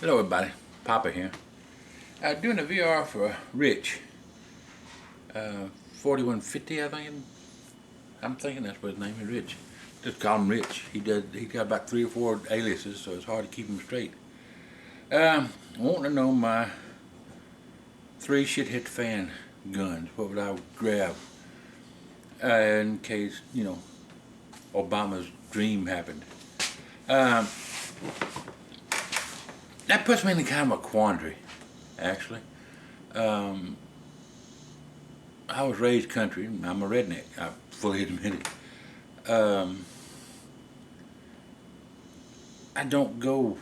Hello everybody, Papa here. Doing a VR for Rich, 4150 I think. I'm thinking that's what his name is, Rich. Just call him Rich. He got about 3 or 4 aliases, so it's hard to keep him straight. Wanting to know my 3 shit hit fan guns. What would I grab in case, you know, Obama's dream happened. That puts me in kind of a quandary, actually. I was raised country. I'm a redneck. I fully admit it. I don't go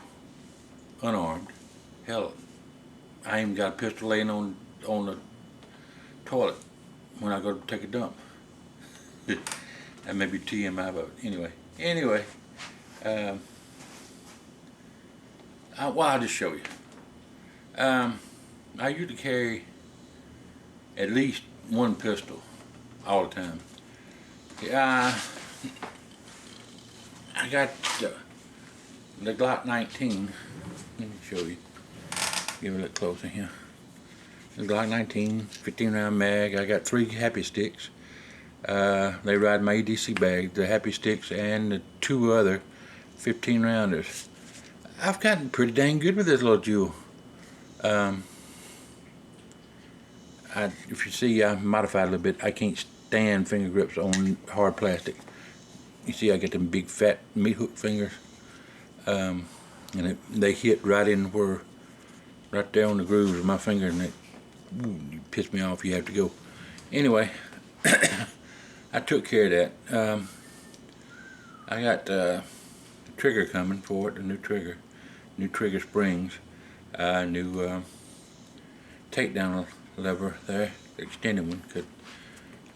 unarmed. Hell, I even got a pistol laying on the toilet when I go to take a dump. That may be TMI, but anyway. I'll just show you. I usually carry at least 1 pistol all the time. I got the Glock 19. Let me show you. Give it a look closer here. The Glock 19, 15 round mag. I got 3 happy sticks. They ride my EDC bag, the happy sticks, and the 2 other 15 rounders. I've gotten pretty dang good with this little jewel. If you see, I modified a little bit. I can't stand finger grips on hard plastic. You see, I get them big fat meat hook fingers, and they hit right in where, right there on the grooves of my finger, and it piss me off. You have to go. Anyway, I took care of that. I got the trigger coming for it, a new trigger springs, new takedown lever there, extended one, because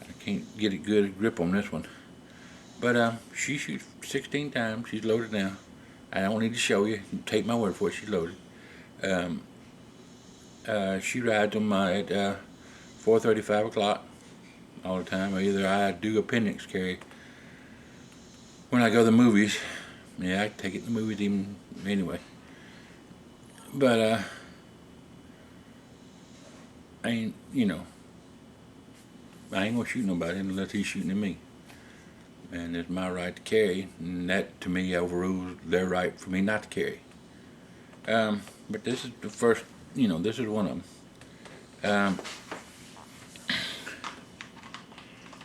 I can't get a good grip on this one. But she shoots 16 times. She's loaded now. I don't need to show you. Take my word for it. She's loaded. She rides them at 4:30, 5 o'clock all the time. Either I do appendix carry when I go to the movies. Yeah, I take it to the movies even anyway. But I ain't gonna shoot nobody unless he's shooting at me. And it's my right to carry, and that to me overrules their right for me not to carry. But this is the first, this is one of them.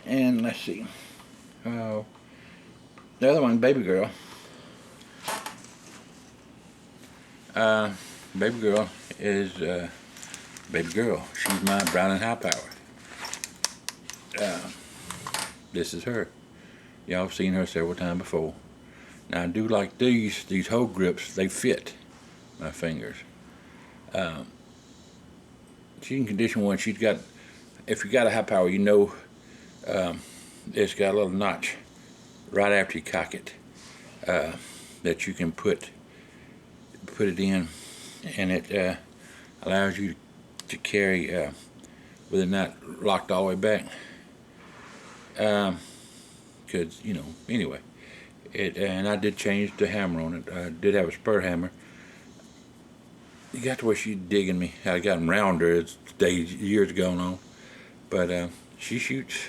And let's see. The other one, baby girl. Baby girl is baby girl. She's my Brown & HiPower. This is her. Y'all have seen her several times before. Now I do like these hold grips. They fit my fingers. She can condition one. She's got, if you got a HiPower, you know, it's got a little notch right after you cock it that you can put it in, and it allows you to carry with it not locked all the way back. Because anyway, and I did change the hammer on it. I did have a spur hammer. You got to where she's digging me. I got them rounder as years ago on, but she shoots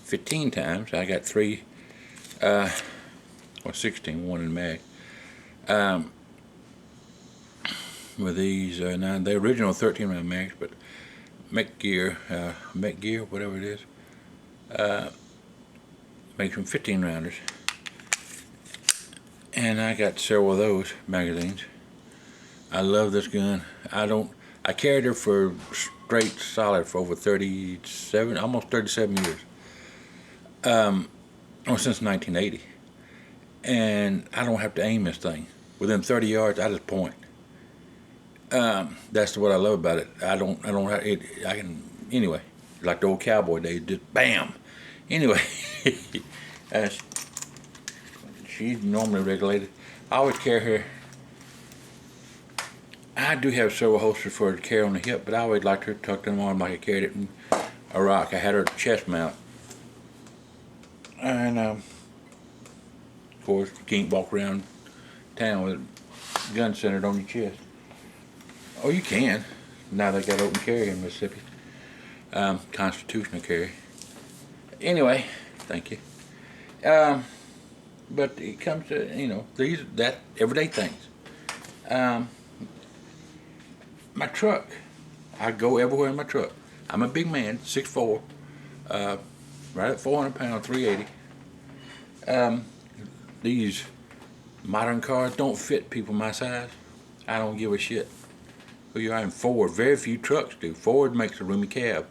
15 times. I got 3, or 16, 1 in the mag. With these, now the original 13 round mags, but Mech Gear, whatever it is, makes them 15 rounders. And I got several of those magazines. I love this gun. I carried her for straight solid for over 37, almost 37 years. Since 1980. And I don't have to aim this thing. Within 30 yards, I just point. That's what I love about it. I don't have it. I can, anyway, like the old cowboy days, just bam. Anyway, she's normally regulated. I always carry her. I do have several holsters for her to carry on the hip, but I always liked her tucked in the arm like I carried it in Iraq. I had her chest mount. And of course, you can't walk around town with a gun centered on your chest. Oh, you can. Now they got open carry in Mississippi. Constitutional carry. Anyway, thank you. But it comes to, you know, that everyday things. My truck, I go everywhere in my truck. I'm a big man, 6'4", right at 400 pounds, 380. These modern cars don't fit people my size. I don't give a shit who you are in Ford. Very few trucks do. Ford makes a roomy cab.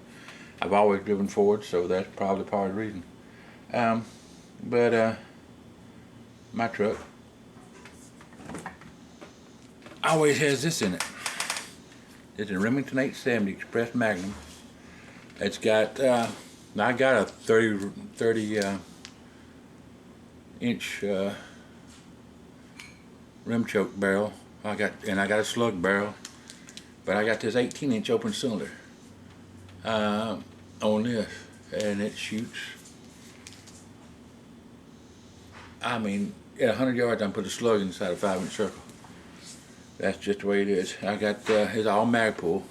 I've always driven Ford, so that's probably part of the reason. My truck always has this in it. It's a Remington 870 Express Magnum. It's got, I got a 30 inch rim choke barrel. I got a slug barrel, but I got this 18-inch open cylinder on this, and it shoots. I mean, at 100 yards, I can put a slug inside a 5-inch circle. That's just the way it is. I got it's all Magpul.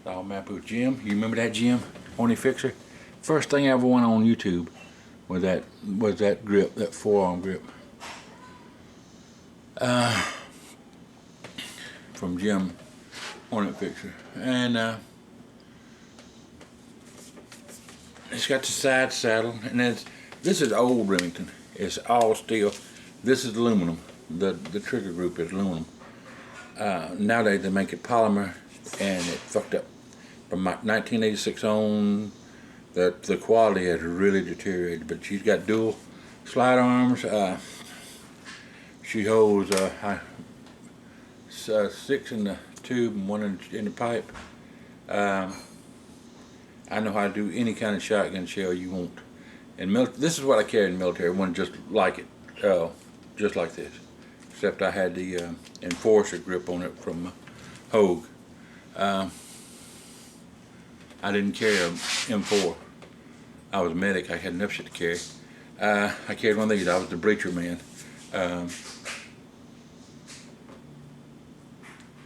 All Magpul. Jim, you remember that Jim? Horny Fixer. First thing I ever went on YouTube was that grip, that forearm grip. From Jim Hornet Fixer, and it's got the side saddle, and this is old Remington. It's all steel. This is aluminum. The trigger group is aluminum. Nowadays they make it polymer, and it fucked up. From 1986 on, the quality has really deteriorated. But she's got dual slide arms. She holds 6 in the tube and 1 in the pipe. I know how to do any kind of shotgun shell you want. And this is what I carried in the military. One just like it, just like this, except I had the Enforcer grip on it from Hogue. I didn't carry a M4. I was a medic. I had enough shit to carry. I carried one of these. I was the breacher man.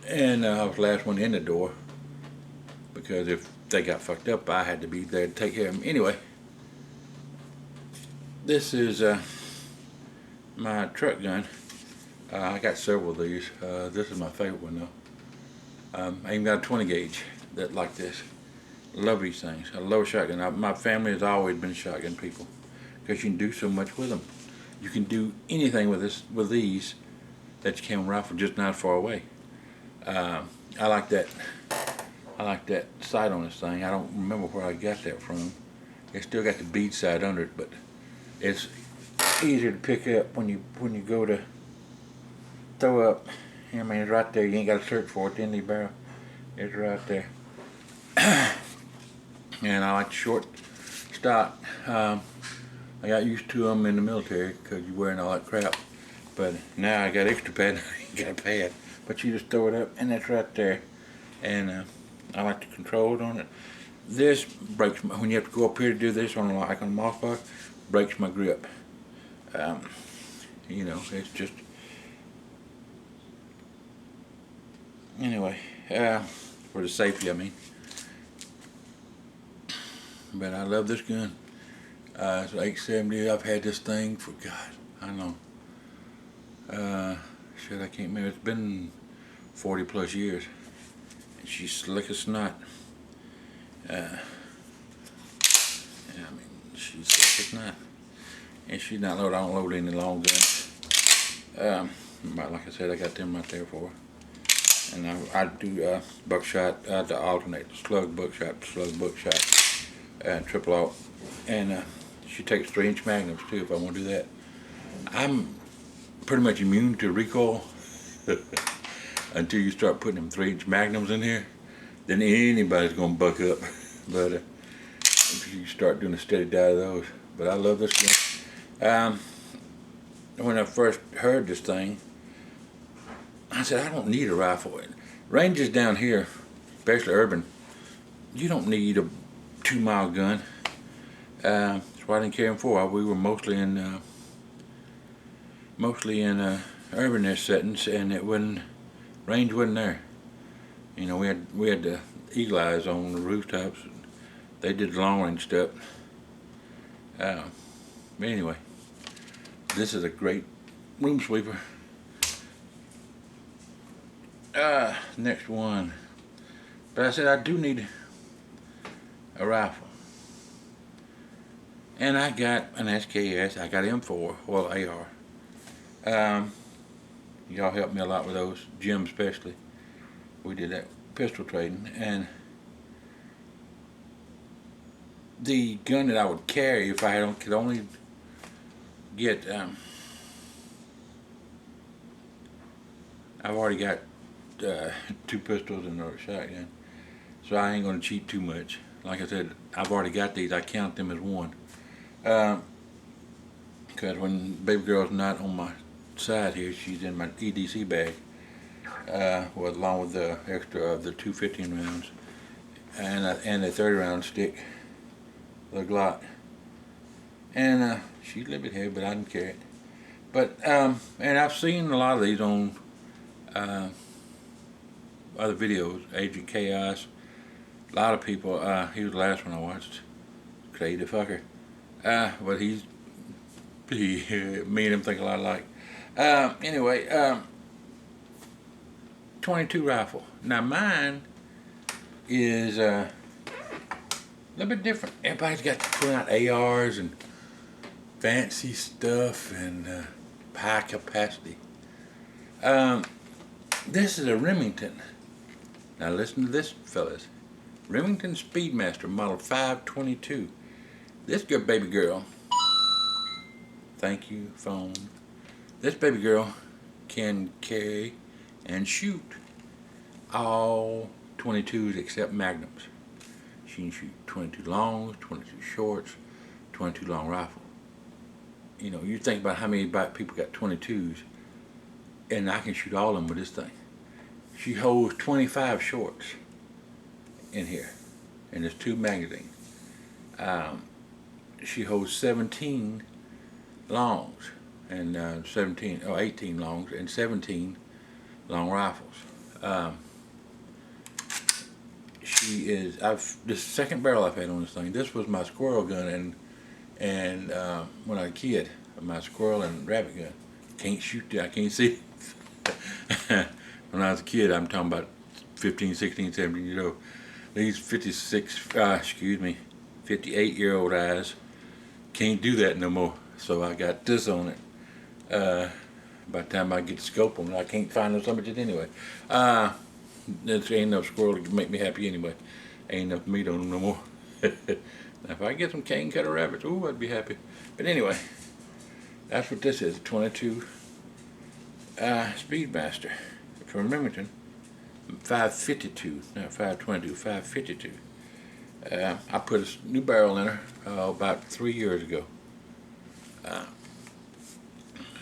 And I was the last one in the door, because if they got fucked up, I had to be there to take care of them. Anyway, this is my truck gun. I got several of these. This is my favorite one though. I even got a 20 gauge that like this. Love these things. I love shotgun. My family has always been shotgun people, because you can do so much with them. You can do anything with these that you can with a rifle, just not far away. I like that sight on this thing. I don't remember where I got that from. It's still got the bead sight under it, but it's easier to pick up when you go to throw up. I mean, it's right there. You ain't got to search for it. The end of the barrel, it's right there. And I like short stock. I got used to them in the military because you're wearing all that crap. But now I got extra pad. I got a pad. But you just throw it up, and that's right there. And I like the controls on it. This breaks when you have to go up here to do this on like on a moss box, breaks my grip. You know, it's just anyway for the safety, I mean. But I love this gun. It's an 870. I've had this thing for God, I don't know. Shit, I can't remember. It's been 40 plus years. And she's slick as snot. Yeah, I mean, she's slick as snot. And she's not loaded. I don't load any long guns. Like I said, I got them right there for her. And I do buckshot. I have to alternate slug buckshot, and triple aught. And she takes 3-inch magnums too if I want to do that. I'm pretty much immune to recoil until you start putting them 3-inch magnums in here. Then anybody's gonna buck up. But if you start doing a steady diet of those. But I love this gun. When I first heard this thing, I said, I don't need a rifle. Ranges down here, especially urban, you don't need a 2-mile gun. That's why I didn't carry them for. We were mostly in urban nest settings, and it wasn't, range wasn't there. You know, we had the eagle eyes on the rooftops. They did the long range stuff. But anyway, this is a great room sweeper. Next one. But I said I do need a rifle. And I got an SKS. I got M4, well, AR. Y'all helped me a lot with those, Jim especially. We did that pistol trading, and the gun that I would carry if I could only get, I've already got 2 pistols and a shotgun, so I ain't gonna cheat too much. Like I said, I've already got these. I count them as one. Because when baby girl's not on my side here, she's in my EDC bag, along with the extra of the 2 15 rounds and the 30 round stick, the Glock. And she's a little bit heavy, but I can carry it. But and I've seen a lot of these on other videos. Agent Chaos, a lot of people. He was the last one I watched. Crazy fucker. But me and him think a lot alike. Anyway, 22 rifle. Now mine is a little bit different. Everybody's got to put out ARs and fancy stuff and high capacity. This is a Remington. Now listen to this, fellas. Remington Speedmaster model 522. This good baby girl, thank you phone, this baby girl can carry and shoot all 22s except magnums. She can shoot 22 longs, 22 shorts, 22 long rifle. You know, you think about how many people got 22s, and I can shoot all of them with this thing. She holds 25 shorts in here, and there's 2 magazines. She holds 17 longs and 18 longs and 17 long rifles. She is, this second barrel I've had on this thing. This was my squirrel gun, and when I was a kid, my squirrel and rabbit gun. Can't shoot that, I can't see. When I was a kid, I'm talking about 15, 16, 17 years old. These 58-year-old eyes can't do that no more. So I got this on it. By the time I get the scope on it, I can't find no subject anyway. There ain't enough squirrel to make me happy anyway. Ain't enough meat on them no more. Now if I get some cane cutter rabbits, ooh, I'd be happy. But anyway, that's what this is, a 22 Speedmaster from Remington. 552, not 522, 552. I put a new barrel in her about 3 years ago.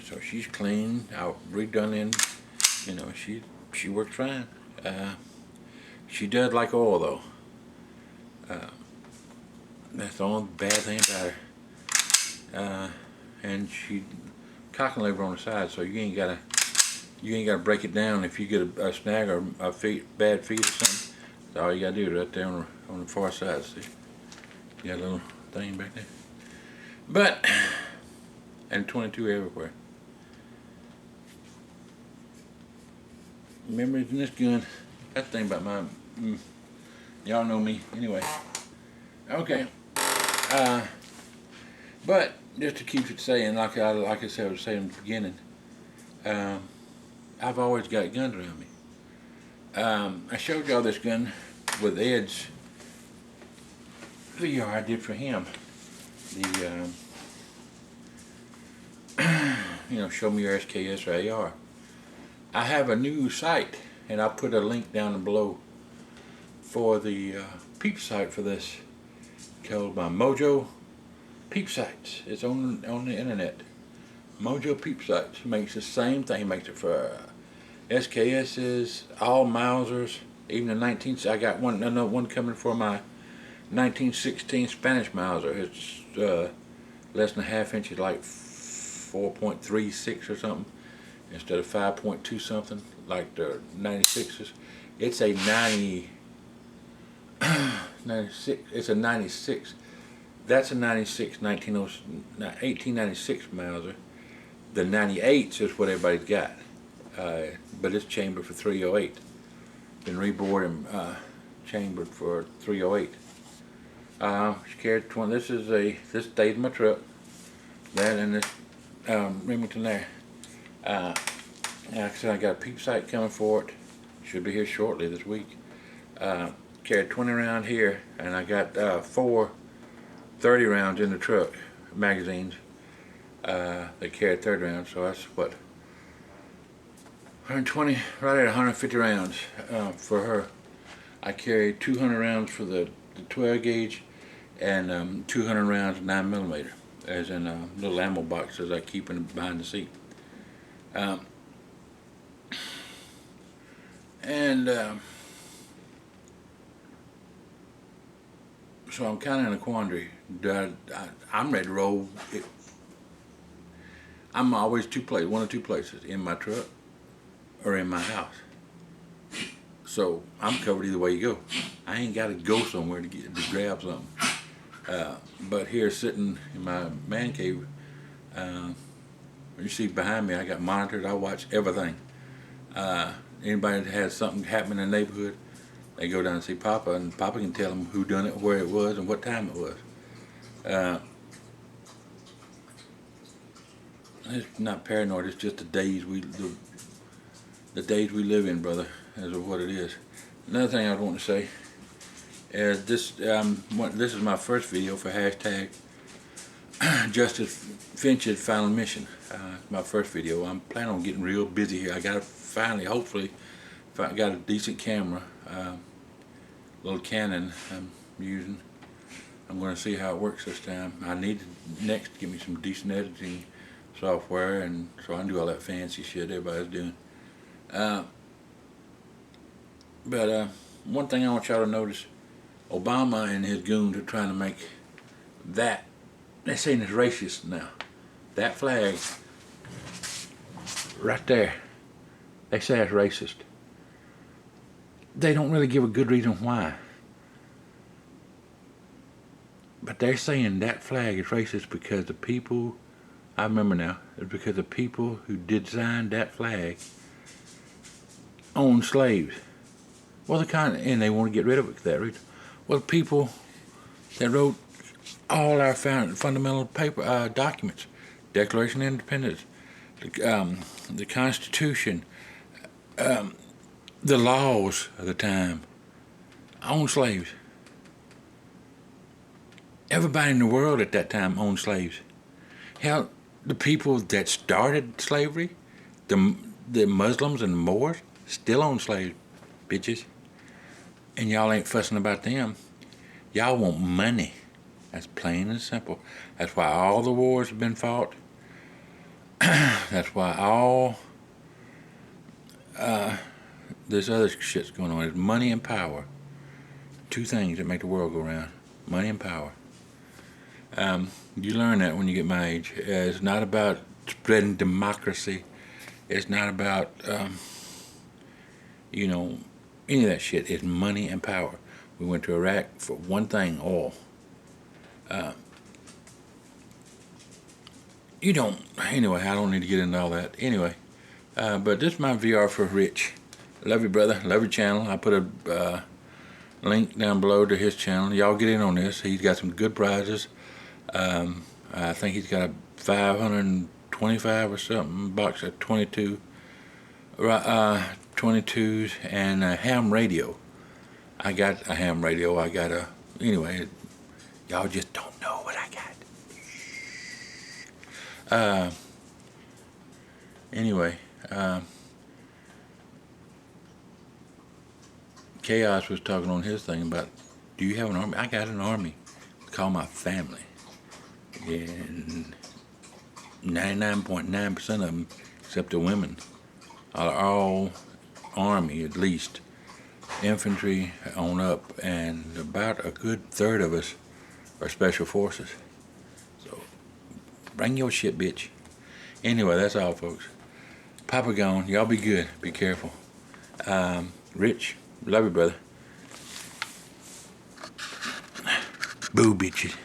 So she's clean, out redone in, you know, she works fine. She does like oil though. That's the only bad thing about her. And she cock and lever on the side, so you ain't gotta break it down if you get a snag or a bad feed or something. That's all you gotta do right there on the far side. See, you got a little thing back there. But and 22 everywhere. Memories in this gun. That's the thing about mine. Y'all know me anyway. Okay. But just to keep it saying, like I said, I was saying in the beginning, I've always got guns around me. I showed y'all this gun with Ed's video I did for him. The you know, show me your SKS or AR. I have a new site, and I'll put a link down below for the peep site for this, called by Mojo Peep Sites. It's on the internet. Mojo Peep Sites makes the same thing. Makes it for SKSs, all Mausers, even the 19th. I got another one coming for my 1916 Spanish Mauser. It's less than a half inch, like 4.36 or something. instead of 5.2 something like the 96s. It's a 96. It's a 96. That's a 96 1896 Mauser. The 98s is what everybody's got, but it's chambered for 308. Been rebored and chambered for 308. She carried 20. This stays in my truck. That and this Remington there. Like I said, I got a peep sight coming for it. Should be here shortly this week. Carried 20 round here, and I got 4 30 rounds in the truck, magazines. They carried 30 rounds, so that's what, 120, right at 150 rounds for her. I carried 200 rounds for the 12 gauge and 200 rounds 9mm, as in little ammo boxes I keep behind the seat. So I'm kind of in a quandary. I'm ready to roll. I'm always one of two places, in my truck or in my house. So I'm covered either way you go. I ain't got to go somewhere to grab something. But here, sitting in my man cave, you see behind me, I got monitors. I watch everything. Anybody that has something happen in the neighborhood, they go down and see Papa, and Papa can tell them who done it, where it was, and what time it was. It's not paranoid. It's just the days we live in, brother. Is what it is. Another thing I want to say is this. This is my first video for hashtag Justice Finch's Final Mission. My first video. I'm planning on getting real busy here. I gotta finally, hopefully, if I got a decent camera, little Canon I'm using. I'm going to see how it works this time. I need to next give me some decent editing software, and so I can do all that fancy shit everybody's doing. But one thing I want y'all to notice, Obama and his goons are trying to make that, they're saying it's racist now. That flag right there, they say it's racist. They don't really give a good reason why. But they're saying that flag is racist because the people, I remember now, it's because the people who designed that flag owned slaves. Well, and they want to get rid of it for that reason. Well, the people that wrote all our fundamental documents, Declaration of Independence, the Constitution, the laws of the time, owned slaves. Everybody in the world at that time owned slaves. Hell, the people that started slavery, the Muslims and the Moors, still own slaves, bitches. And y'all ain't fussing about them. Y'all want money. That's plain and simple. That's why all the wars have been fought. That's why all this other shit's going on. It's money and power. Two things that make the world go round. Money and power. You learn that when you get my age. It's not about spreading democracy. It's not about, any of that shit. It's money and power. We went to Iraq for one thing, oil. Anyway, I don't need to get into all that. Anyway, but this is my VR for Rich. Love you, brother. Love your channel. I put a link down below to his channel. Y'all get in on this. He's got some good prizes. I think he's got a 525 or something box of 22, 22s and a ham radio. I got a ham radio. Anyway, y'all just don't know what I got. Anyway, Chaos was talking on his thing about, do you have an army? I got an army. Call my family. And 99.9% of them, except the women, are all Army, at least. Infantry on up, and about a good third of us are Special Forces. So, bring your shit, bitch. Anyway, that's all, folks. Papa gone. Y'all be good. Be careful. Rich, love you, brother. Boo, bitches.